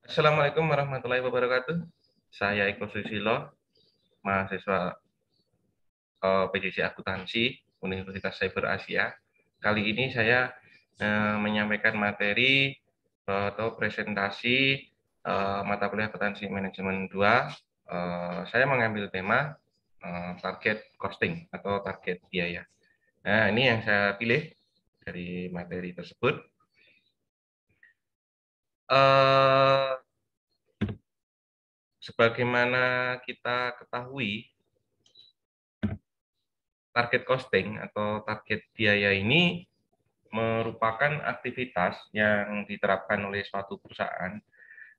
Assalamualaikum warahmatullahi wabarakatuh. Saya Eko Susilo, mahasiswa PJJ Akuntansi Universitas Cyber Asia. Kali ini saya menyampaikan materi atau presentasi mata kuliah Akuntansi Manajemen 2. Saya mengambil tema target costing atau target biaya. Nah, ini yang saya pilih dari materi tersebut. Sebagaimana kita ketahui, target costing atau target biaya ini merupakan aktivitas yang diterapkan oleh suatu perusahaan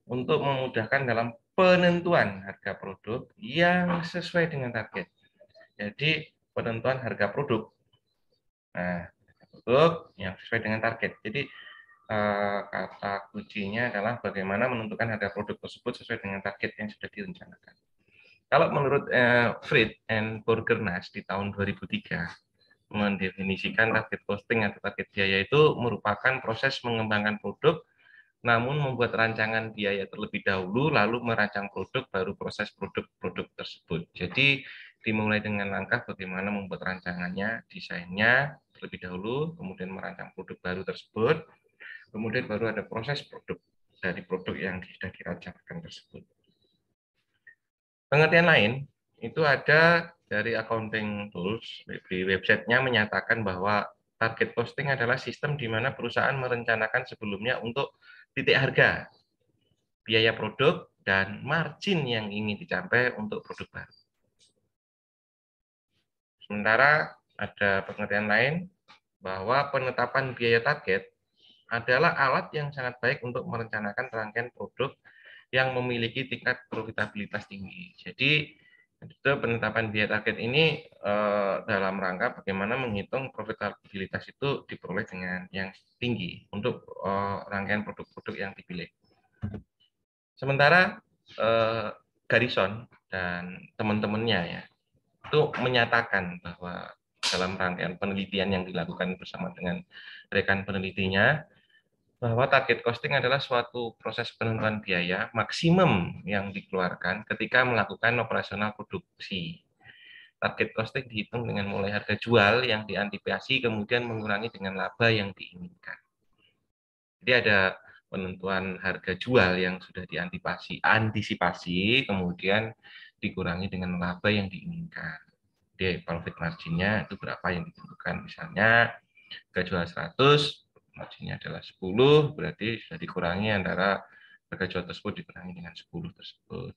untuk memudahkan dalam penentuan harga produk yang sesuai dengan target. Jadi penentuan harga produk. Nah, produk yang sesuai dengan target. Jadi kata kuncinya adalah bagaimana menentukan harga produk tersebut sesuai dengan target yang sudah direncanakan. Kalau menurut Fried and Borgernas di tahun 2003, mendefinisikan target costing atau target biaya itu merupakan proses mengembangkan produk, namun membuat rancangan biaya terlebih dahulu, lalu merancang produk, baru proses produk-produk tersebut. Jadi dimulai dengan langkah bagaimana membuat rancangannya, desainnya terlebih dahulu, kemudian merancang produk baru tersebut, kemudian baru ada proses produk dari produk yang sudah dirancangkan tersebut. Pengertian lain itu ada dari Accounting Tools, di websitenya menyatakan bahwa target costing adalah sistem di mana perusahaan merencanakan sebelumnya untuk titik harga, biaya produk, dan margin yang ingin dicapai untuk produk baru. Sementara ada pengertian lain bahwa penetapan biaya target adalah alat yang sangat baik untuk merencanakan rangkaian produk yang memiliki tingkat profitabilitas tinggi. Jadi itu penetapan biaya target ini dalam rangka bagaimana menghitung profitabilitas itu diperoleh dengan yang tinggi untuk rangkaian produk-produk yang dipilih. Sementara Garrison dan teman-temannya ya itu menyatakan bahwa dalam rangkaian penelitian yang dilakukan bersama dengan rekan penelitinya, bahwa target costing adalah suatu proses penentuan biaya maksimum yang dikeluarkan ketika melakukan operasional produksi. Target costing dihitung dengan mulai harga jual yang diantisipasi, kemudian mengurangi dengan laba yang diinginkan. Jadi ada penentuan harga jual yang sudah diantisipasi, kemudian dikurangi dengan laba yang diinginkan. Jadi profit marginnya itu berapa yang ditentukan. Misalnya harga jual 100, marginnya adalah 10, berarti sudah dikurangi antara harga jual tersebut dikurangi dengan 10 tersebut.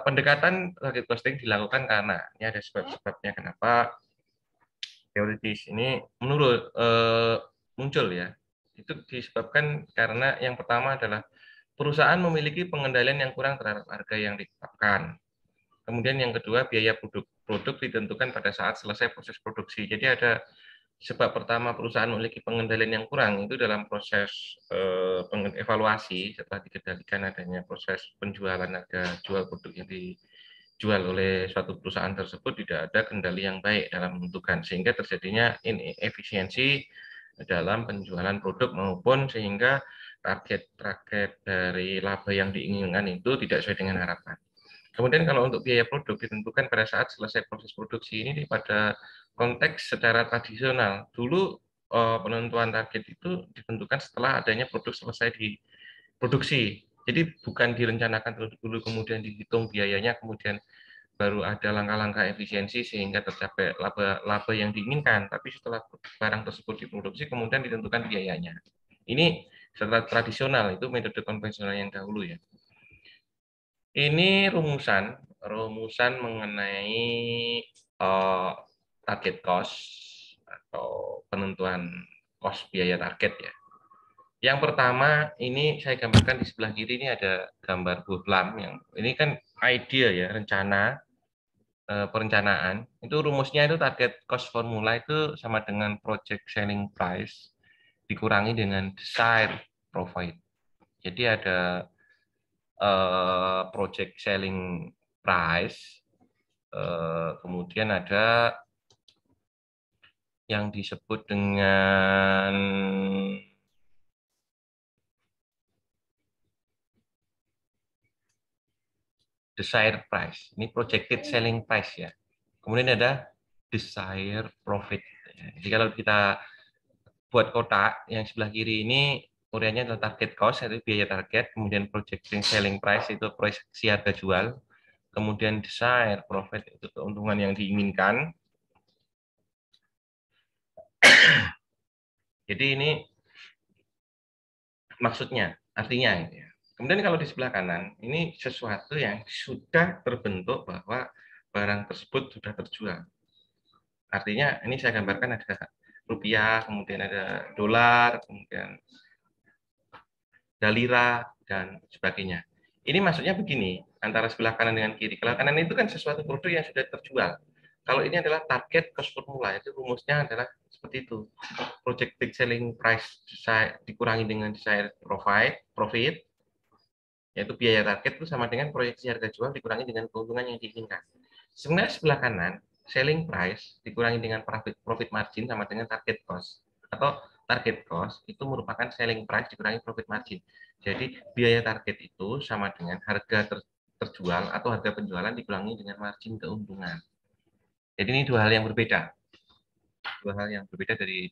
Pendekatan target costing dilakukan karena ini ada sebab-sebabnya kenapa teoritis ini menurut muncul ya. Itu disebabkan karena yang pertama adalah perusahaan memiliki pengendalian yang kurang terhadap harga yang ditetapkan. Kemudian yang kedua, biaya produk ditentukan pada saat selesai proses produksi. Jadi ada sebab pertama, perusahaan memiliki pengendalian yang kurang itu dalam proses evaluasi setelah dikendalikan adanya proses penjualan harga jual produk yang dijual oleh suatu perusahaan tersebut, tidak ada kendali yang baik dalam menentukan, sehingga terjadinya inefisiensi dalam penjualan produk maupun sehingga target dari laba yang diinginkan itu tidak sesuai dengan harapan. Kemudian kalau untuk biaya produk ditentukan pada saat selesai proses produksi. Ini pada konteks secara tradisional. Dulu penentuan target itu ditentukan setelah adanya produk selesai diproduksi. Jadi bukan direncanakan terlebih dahulu kemudian dihitung biayanya, kemudian baru ada langkah-langkah efisiensi sehingga tercapai laba yang diinginkan. Tapi setelah barang tersebut diproduksi kemudian ditentukan biayanya. Ini secara tradisional, itu metode konvensional yang dahulu ya. Ini rumusan mengenai target cost atau penentuan cost biaya target ya. Yang pertama ini saya gambarkan di sebelah kiri, ini ada gambar bohlam yang ini kan idea ya, rencana perencanaan. Itu rumusnya itu target cost formula itu sama dengan project selling price dikurangi dengan desired profit. Jadi ada project selling price, kemudian ada yang disebut dengan desired price. Ini projected selling price ya. Kemudian ada desired profit. Jadi kalau kita buat kotak yang sebelah kiri ini uriannya adalah target cost, yaitu biaya target, kemudian projected selling price itu proyeksi harga jual, kemudian desired profit itu keuntungan yang diinginkan. Jadi ini maksudnya, artinya. Kemudian kalau di sebelah kanan, ini sesuatu yang sudah terbentuk bahwa barang tersebut sudah terjual. Artinya ini saya gambarkan ada rupiah, kemudian ada dolar, kemudian ada lira, dan sebagainya. Ini maksudnya begini, antara sebelah kanan dengan kiri. Kalau kanan itu kan sesuatu produk yang sudah terjual. Kalau ini adalah target cost formula, itu rumusnya adalah seperti itu. Projected selling price dikurangi dengan desired profit, yaitu biaya target itu sama dengan proyeksi harga jual dikurangi dengan keuntungan yang diinginkan. Sebenarnya sebelah kanan, selling price dikurangi dengan profit margin sama dengan target cost. Atau target cost itu merupakan selling price dikurangi profit margin. Jadi biaya target itu sama dengan harga terjual atau harga penjualan dikurangi dengan margin keuntungan. Jadi ini dua hal yang berbeda. Dua hal yang berbeda dari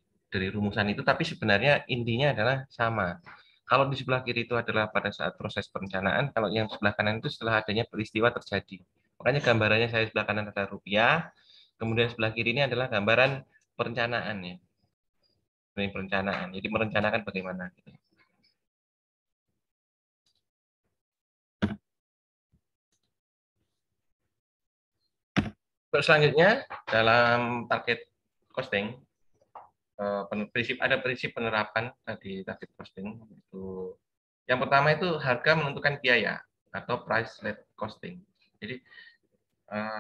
rumusan itu, tapi sebenarnya intinya adalah sama. Kalau di sebelah kiri itu adalah pada saat proses perencanaan, kalau yang sebelah kanan itu setelah adanya peristiwa terjadi. Makanya gambarannya saya sebelah kanan adalah rupiah, kemudian sebelah kiri ini adalah gambaran perencanaan ya. Ini perencanaan. Jadi merencanakan bagaimana gitu. Selanjutnya dalam target costing ada prinsip penerapan tadi target costing itu. Yang pertama itu harga menentukan biaya atau price led costing. Jadi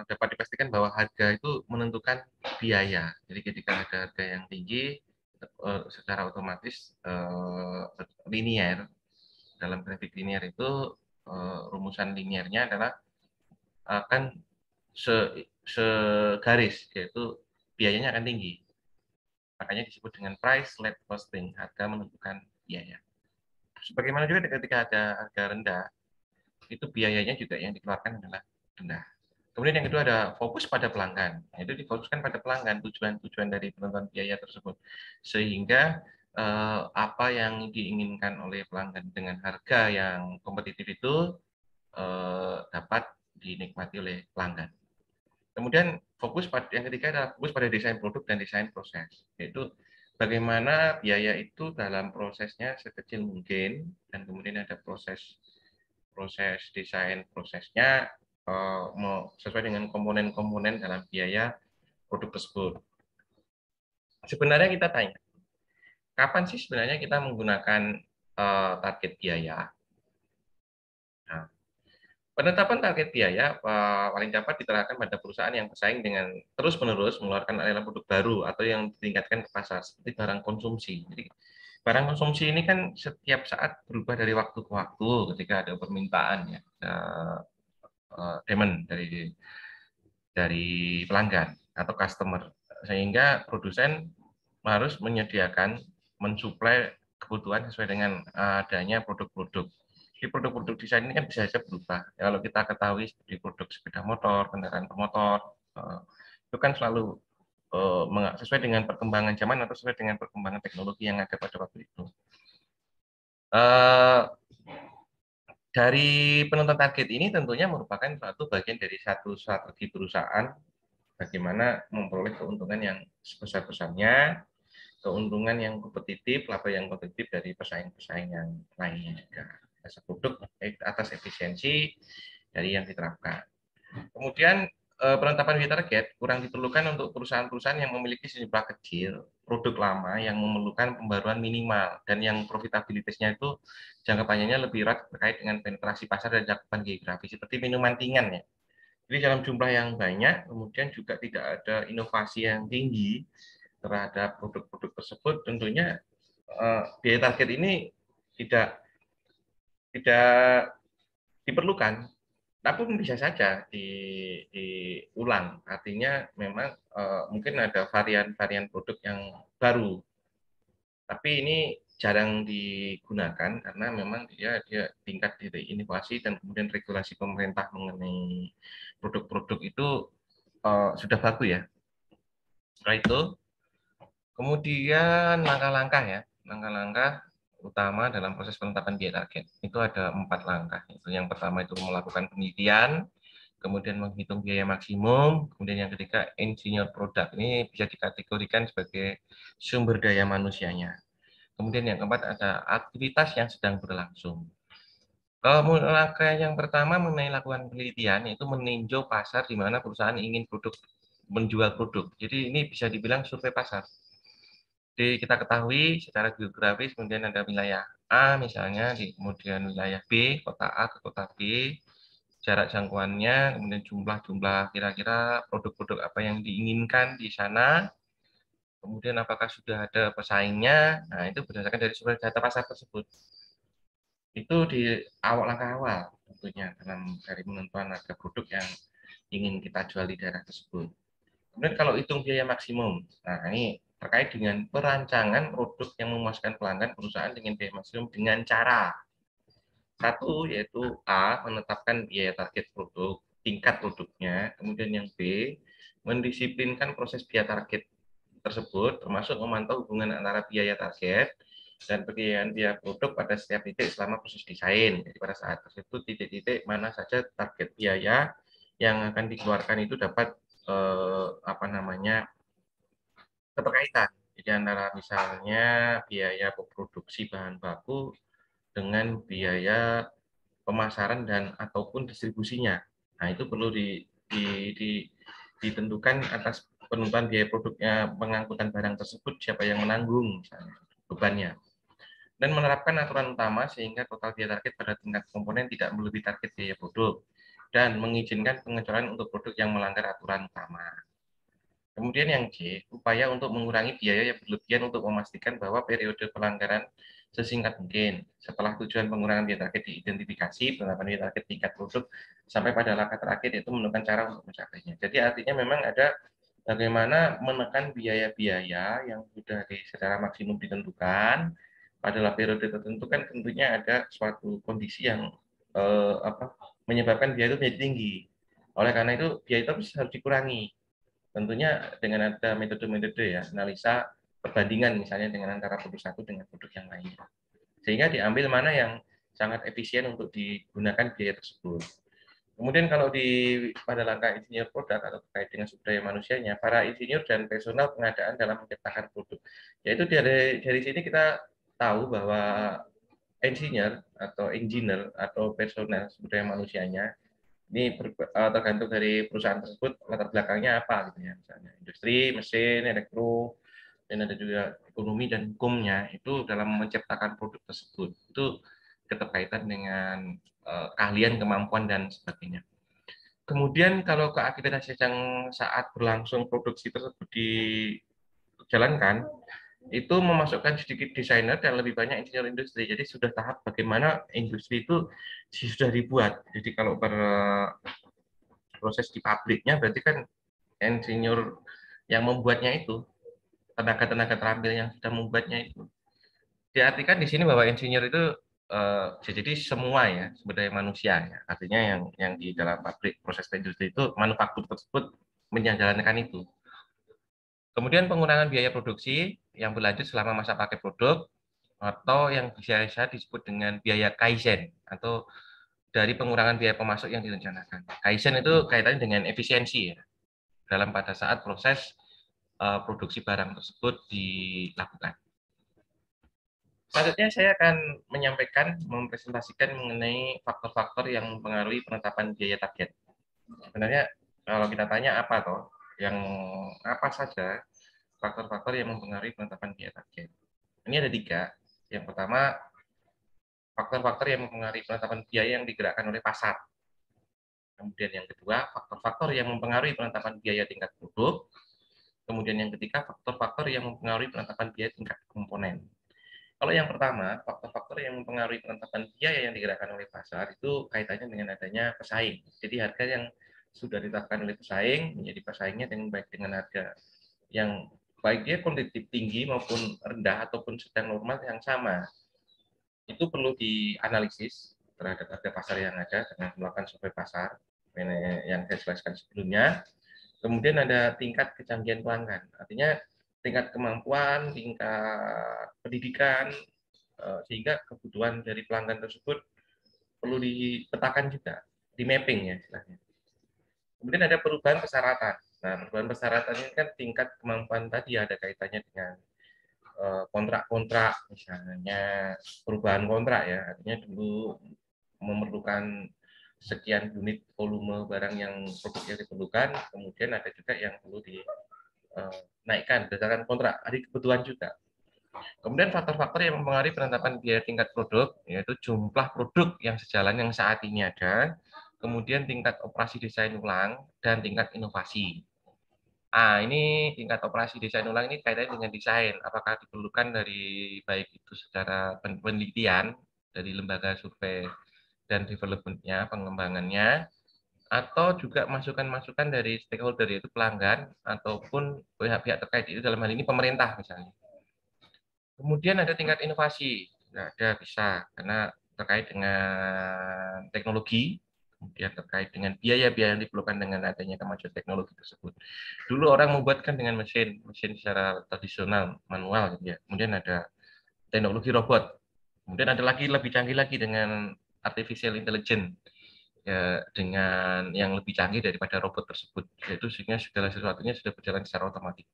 dapat dipastikan bahwa harga itu menentukan biaya. Jadi ketika ada harga yang tinggi, secara otomatis linier, dalam grafik linier itu rumusan liniernya adalah akan segaris, yaitu biayanya akan tinggi. Makanya disebut dengan price led costing, harga menentukan biaya. Sebagaimana juga ketika ada harga rendah, itu biayanya juga yang dikeluarkan adalah rendah. Kemudian yang kedua ada fokus pada pelanggan. Itu difokuskan pada pelanggan, tujuan dari penentuan biaya tersebut. Sehingga apa yang diinginkan oleh pelanggan dengan harga yang kompetitif itu dapat dinikmati oleh pelanggan. Kemudian fokus pada yang ketiga adalah fokus pada desain produk dan desain proses. Yaitu bagaimana biaya itu dalam prosesnya sekecil mungkin, dan kemudian ada proses desain prosesnya sesuai dengan komponen-komponen dalam biaya produk tersebut. Sebenarnya kita tanya, kapan sih sebenarnya kita menggunakan target biaya? Nah, penetapan target biaya paling dapat diterapkan pada perusahaan yang bersaing dengan terus-menerus mengeluarkan layanan produk baru atau yang ditingkatkan ke pasar, seperti barang konsumsi. Jadi, barang konsumsi ini kan setiap saat berubah dari waktu ke waktu ketika ada permintaan ya, demand dari pelanggan atau customer, sehingga produsen harus menyediakan mensuplai kebutuhan sesuai dengan adanya produk-produk. Di produk-produk desain ini kan bisa saja berubah. Ya, kalau kita ketahui seperti produk sepeda motor, kendaraan bermotor, itu kan selalu sesuai dengan perkembangan zaman atau sesuai dengan perkembangan teknologi yang ada pada waktu itu. Dari penentuan target ini tentunya merupakan suatu bagian dari satu strategi perusahaan bagaimana memperoleh keuntungan yang sebesar-besarnya, keuntungan yang kompetitif, laba yang kompetitif dari pesaing-pesaing yang lainnya juga. Atas produk atas efisiensi dari yang diterapkan. Kemudian penetapan biaya target kurang diperlukan untuk perusahaan-perusahaan yang memiliki sejumlah kecil produk lama yang memerlukan pembaruan minimal dan yang profitabilitasnya itu jangka panjangnya lebih erat terkait dengan penetrasi pasar dan cakupan geografis seperti minuman ringan ya. Jadi dalam jumlah yang banyak, kemudian juga tidak ada inovasi yang tinggi terhadap produk-produk tersebut, tentunya biaya target ini tidak diperlukan. Namun bisa saja diulang. Artinya memang mungkin ada varian-varian produk yang baru. Tapi ini jarang digunakan karena memang dia tingkat dari inovasi dan kemudian regulasi pemerintah mengenai produk-produk itu sudah bagus ya. Setelah itu kemudian langkah-langkah ya, langkah-langkah utama dalam proses penetapan biaya target itu ada 4 langkah. Itu yang pertama itu melakukan penelitian, kemudian menghitung biaya maksimum, kemudian yang ketiga engineer produk. Ini bisa dikategorikan sebagai sumber daya manusianya. Kemudian yang keempat ada aktivitas yang sedang berlangsung. Kalau langkah yang pertama mengenai lakukan penelitian itu meninjau pasar di mana perusahaan ingin menjual produk. Jadi ini bisa dibilang survei pasar. Jadi kita ketahui secara geografis kemudian ada wilayah A misalnya, kemudian wilayah B, kota A ke kota B, jarak jangkauannya, kemudian jumlah kira-kira produk-produk apa yang diinginkan di sana, kemudian apakah sudah ada pesaingnya. Nah, itu berdasarkan dari sumber data pasar tersebut. Itu di langkah awal tentunya dari penentuan harga produk yang ingin kita jual di daerah tersebut. Kemudian kalau hitung biaya maksimum, nah ini terkait dengan perancangan produk yang memuaskan pelanggan perusahaan dengan biaya maksimum dengan cara satu yaitu A menetapkan biaya target produk tingkat produknya, kemudian yang B mendisiplinkan proses biaya target tersebut termasuk memantau hubungan antara biaya target dan pembiayaan biaya produk pada setiap titik selama proses desain. Jadi pada saat tersebut titik-titik mana saja target biaya yang akan dikeluarkan itu dapat keterkaitan. Jadi antara misalnya biaya produksi bahan baku dengan biaya pemasaran dan ataupun distribusinya. Nah, itu perlu ditentukan atas penentuan biaya produknya pengangkutan barang tersebut siapa yang menanggung misalnya bebannya. Dan menerapkan aturan utama sehingga total biaya target pada tingkat komponen tidak melebihi target biaya produk dan mengizinkan pengecualian untuk produk yang melanggar aturan utama. Kemudian yang C, upaya untuk mengurangi biaya yang berlebihan untuk memastikan bahwa periode pelanggaran sesingkat mungkin. Setelah tujuan pengurangan biaya target diidentifikasi, penerapan biaya target tingkat produk, sampai pada langkah terakhir itu menentukan cara untuk mencapainya. Jadi artinya memang ada bagaimana menekan biaya-biaya yang sudah secara maksimum ditentukan, pada periode tertentu kan tentunya ada suatu kondisi yang menyebabkan biaya itu menjadi tinggi. Oleh karena itu biaya itu harus dikurangi. Tentunya dengan ada metode-metode ya, analisa perbandingan misalnya dengan antara produk satu dengan produk yang lainnya. Sehingga diambil mana yang sangat efisien untuk digunakan biaya tersebut. Kemudian kalau pada langkah insinyur produk atau terkait dengan sumber daya manusianya, para insinyur dan personal pengadaan dalam menciptakan produk. Yaitu dari sini kita tahu bahwa engineer atau personal sumber daya manusianya ini tergantung dari perusahaan tersebut latar belakangnya apa gitu ya, misalnya industri, mesin, elektro, dan ada juga ekonomi dan hukumnya itu dalam menciptakan produk tersebut itu keterkaitan dengan keahlian, kemampuan dan sebagainya. Kemudian kalau ke aktivitas yang saat berlangsung produksi tersebut dijalankan, itu memasukkan sedikit desainer dan lebih banyak insinyur industri. Jadi sudah tahap bagaimana industri itu sudah dibuat. Jadi kalau proses di pabriknya berarti kan insinyur yang membuatnya itu, tenaga-tenaga terampil yang sudah membuatnya itu. Diartikan di sini bahwa insinyur itu jadi semua ya sumber daya manusia ya. Artinya yang di dalam pabrik proses industri itu manufaktur tersebut menjalankan itu. Kemudian pengurangan biaya produksi yang berlanjut selama masa pakai produk atau yang biasa disebut dengan biaya kaizen atau dari pengurangan biaya pemasok yang direncanakan. Kaizen itu kaitannya dengan efisiensi ya dalam pada saat proses produksi barang tersebut dilakukan. Selanjutnya saya akan mempresentasikan mengenai faktor-faktor yang mempengaruhi penetapan biaya target. Sebenarnya kalau kita tanya apa toh, yang apa saja faktor-faktor yang mempengaruhi penetapan biaya target. Ini ada 3. Yang pertama, faktor-faktor yang mempengaruhi penetapan biaya yang digerakkan oleh pasar. Kemudian yang kedua, faktor-faktor yang mempengaruhi penetapan biaya tingkat produk. Kemudian yang ketiga, faktor-faktor yang mempengaruhi penetapan biaya tingkat komponen. Kalau yang pertama, faktor-faktor yang mempengaruhi penetapan biaya yang digerakkan oleh pasar itu kaitannya dengan adanya pesaing. Jadi harga yang sudah ditetapkan oleh pesaing menjadi pesaingnya dengan baik dengan harga yang baik dia kuantitatif tinggi maupun rendah ataupun sedang normal yang sama, itu perlu dianalisis terhadap harga pasar yang ada dengan melakukan survei pasar yang saya jelaskan sebelumnya. Kemudian ada tingkat kecanggihan pelanggan, artinya tingkat kemampuan, tingkat pendidikan, sehingga kebutuhan dari pelanggan tersebut perlu dipetakan juga, di mapping ya istilahnya. Kemudian ada perubahan persyaratan. Nah, perubahan persyaratan ini kan tingkat kemampuan tadi ada kaitannya dengan kontrak-kontrak, misalnya perubahan kontrak ya, artinya dulu memerlukan sekian unit volume barang yang produk yang diperlukan, kemudian ada juga yang perlu dinaikkan berdasarkan kontrak, ada kebutuhan juga. Kemudian faktor-faktor yang mempengaruhi penetapan biaya tingkat produk, yaitu jumlah produk yang sejalan yang saat ini ada, kemudian tingkat operasi desain ulang, dan tingkat inovasi. Ini tingkat operasi desain ulang ini kaitannya dengan desain. Apakah diperlukan dari baik itu secara penelitian dari lembaga survei dan development-nya, pengembangannya, atau juga masukan-masukan dari stakeholder, yaitu pelanggan, ataupun pihak-pihak terkait, itu dalam hal ini pemerintah misalnya. Kemudian ada tingkat inovasi. Nah, ada bisa, karena terkait dengan teknologi, kemudian terkait dengan biaya-biaya yang diperlukan dengan adanya kemajuan teknologi tersebut. Dulu orang membuatkan dengan mesin secara tradisional, manual, gitu ya. Kemudian ada teknologi robot. Kemudian ada lagi lebih canggih lagi dengan artificial intelligence, ya, dengan yang lebih canggih daripada robot tersebut, yaitu sehingga segala sesuatunya sudah berjalan secara otomatis.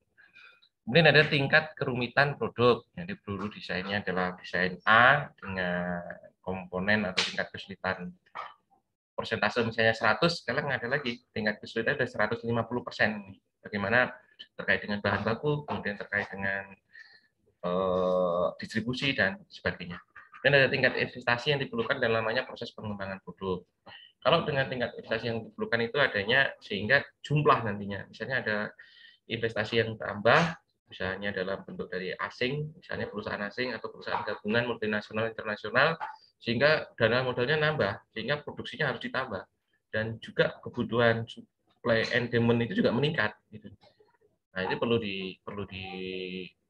Kemudian ada tingkat kerumitan produk. Jadi dulu desainnya adalah desain A dengan komponen atau tingkat kesulitan persentase misalnya 100, sekarang ada lagi tingkat kesulitan sudah 150%. Bagaimana terkait dengan bahan baku, kemudian terkait dengan distribusi dan sebagainya. Dan ada tingkat investasi yang diperlukan dalam namanya proses pengembangan produk. Kalau dengan tingkat investasi yang diperlukan itu adanya sehingga jumlah nantinya, misalnya ada investasi yang tambah, misalnya dalam bentuk dari asing, misalnya perusahaan asing atau perusahaan gabungan multinasional internasional, sehingga dana modalnya nambah, sehingga produksinya harus ditambah, dan juga kebutuhan supply and demand itu juga meningkat. Gitu. Nah, ini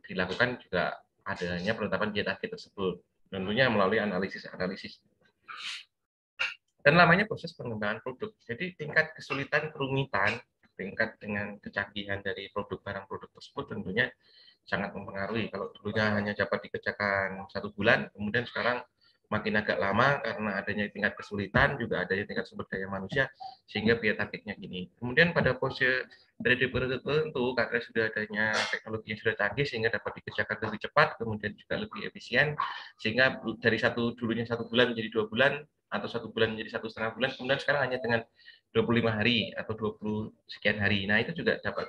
dilakukan juga adanya penetapan biaya target tersebut, tentunya melalui analisis. Dan namanya proses pengembangan produk. Jadi tingkat kesulitan, kerumitan, tingkat dengan kecanggihan dari barang produk tersebut tentunya sangat mempengaruhi. Kalau dulunya hanya dapat dikerjakan 1 bulan, kemudian sekarang makin agak lama karena adanya tingkat kesulitan, juga adanya tingkat sumber daya manusia, sehingga biaya targetnya gini. Kemudian pada pose periode tertentu, karena sudah adanya teknologi yang sudah canggih, sehingga dapat dikerjakan lebih cepat, kemudian juga lebih efisien, sehingga dari dulunya 1 bulan menjadi 2 bulan, atau 1 bulan menjadi 1,5 bulan, kemudian sekarang hanya dengan 25 hari atau 20 sekian hari. Nah, itu juga dapat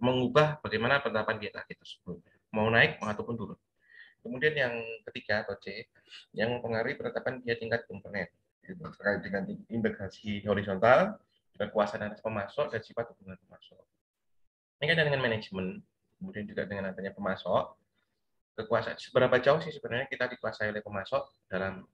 mengubah bagaimana penerapan biaya target tersebut, mau naik ataupun turun. Kemudian yang ketiga atau C, yang mempengaruhi penetapan biaya tingkat komponen, terkait dengan integrasi horizontal, kekuasaan atas pemasok, dan sifat hubungan pemasok. Ini kan dengan manajemen, kemudian juga dengan adanya pemasok, kekuasaan seberapa jauh sih sebenarnya kita dikuasai oleh pemasok dalam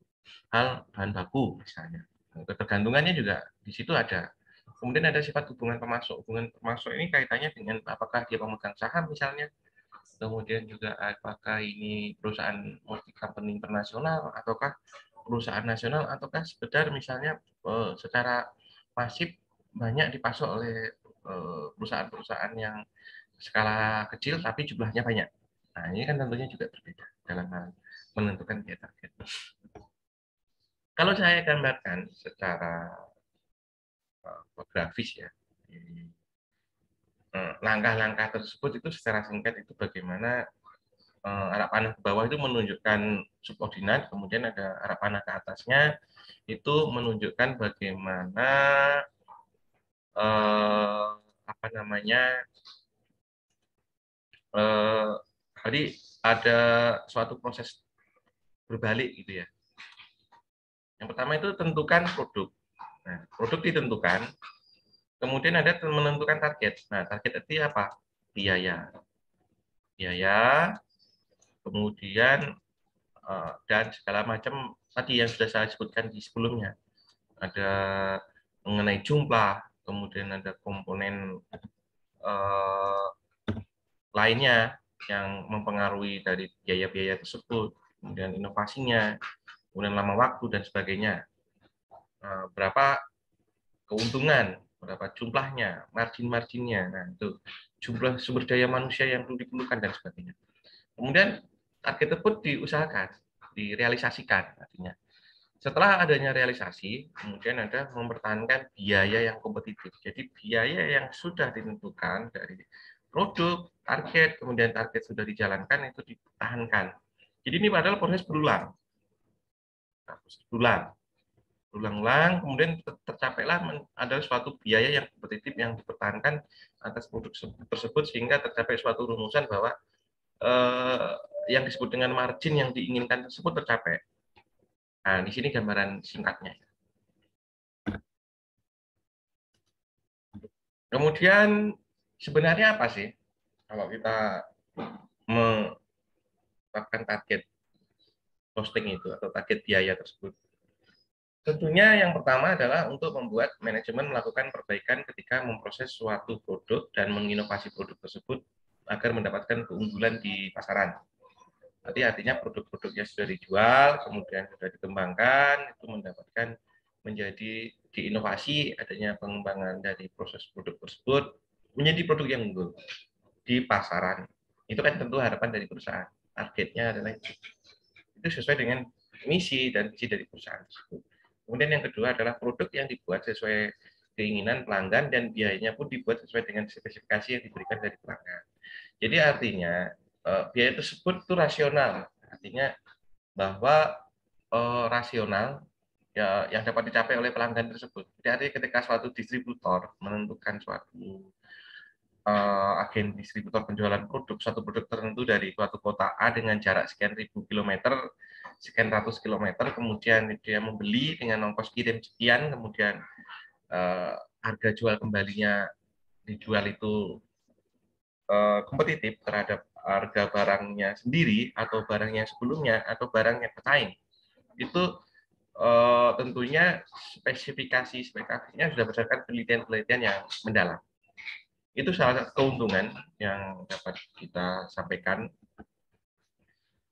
hal bahan baku misalnya. Ketergantungannya juga di situ ada. Kemudian ada sifat hubungan pemasok. Hubungan pemasok ini kaitannya dengan apakah dia pemegang saham misalnya, kemudian juga apakah ini perusahaan multi company internasional, ataukah perusahaan nasional, ataukah sekedar misalnya secara masif banyak dipasok oleh perusahaan-perusahaan yang skala kecil tapi jumlahnya banyak. Nah, ini kan tentunya juga berbeda dalam hal menentukan biaya target. Kalau saya gambarkan secara grafis ya, langkah-langkah tersebut itu secara singkat itu bagaimana arah panah ke bawah itu menunjukkan subordinat, kemudian ada arah panah ke atasnya itu menunjukkan bagaimana apa namanya tadi ada suatu proses berbalik gitu ya. Yang pertama itu tentukan produk. Nah, produk ditentukan, kemudian ada menentukan target. Nah, target itu apa? Biaya. Biaya, kemudian dan segala macam tadi yang sudah saya sebutkan di sebelumnya. Ada mengenai jumlah, kemudian ada komponen lainnya yang mempengaruhi dari biaya-biaya tersebut, kemudian inovasinya, kemudian lama waktu dan sebagainya. Berapa keuntungan, berapa jumlahnya, margin-marginnya, nah itu jumlah sumber daya manusia yang perlu diperlukan dan sebagainya. Kemudian target tersebut diusahakan, direalisasikan artinya. Setelah adanya realisasi, kemudian ada mempertahankan biaya yang kompetitif. Jadi biaya yang sudah ditentukan dari produk, target, kemudian target sudah dijalankan itu dipertahankan. Jadi ini padahal proses berulang. Berulang-ulang, kemudian tercapailah ada suatu biaya yang kompetitif yang dipertahankan atas produk tersebut sehingga tercapai suatu rumusan bahwa yang disebut dengan margin yang diinginkan tersebut tercapai. Nah, di sini gambaran singkatnya. Kemudian sebenarnya apa sih kalau kita menetapkan target costing itu atau target biaya tersebut? Tentunya yang pertama adalah untuk membuat manajemen melakukan perbaikan ketika memproses suatu produk dan menginovasi produk tersebut agar mendapatkan keunggulan di pasaran. Nanti artinya produk-produk yang sudah dijual, kemudian sudah dikembangkan, itu mendapatkan menjadi diinovasi, adanya pengembangan dari proses produk tersebut, menjadi produk yang unggul di pasaran. Itu kan tentu harapan dari perusahaan. Targetnya adalah itu sesuai dengan misi dan visi dari perusahaan tersebut. Kemudian yang kedua adalah produk yang dibuat sesuai keinginan pelanggan dan biayanya pun dibuat sesuai dengan spesifikasi yang diberikan dari pelanggan. Jadi artinya biaya tersebut itu rasional, artinya bahwa rasional ya yang dapat dicapai oleh pelanggan tersebut. Jadi artinya ketika suatu distributor menentukan suatu agen distributor penjualan produk suatu produk tertentu dari suatu kota A dengan jarak sekian ribu kilometer, sekian ratus kilometer, kemudian dia membeli dengan ongkos kirim sekian, kemudian harga jual kembalinya dijual itu kompetitif terhadap harga barangnya sendiri atau barang yang sebelumnya atau barang yang bersaing, itu tentunya spesifikasinya sudah berdasarkan penelitian-penelitian yang mendalam. Itu salah satu keuntungan yang dapat kita sampaikan.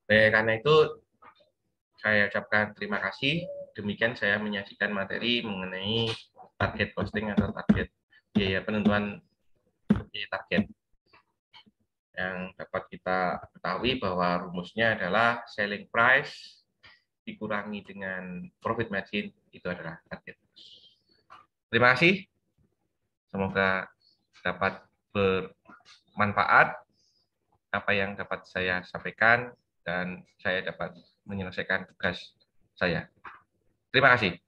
Karena itu saya ucapkan terima kasih. Demikian saya menyajikan materi mengenai target costing atau target biaya penentuan biaya target. Yang dapat kita ketahui bahwa rumusnya adalah selling price dikurangi dengan profit margin, itu adalah target. Terima kasih. Semoga dapat bermanfaat apa yang dapat saya sampaikan dan saya dapat menyelesaikan tugas saya. Terima kasih.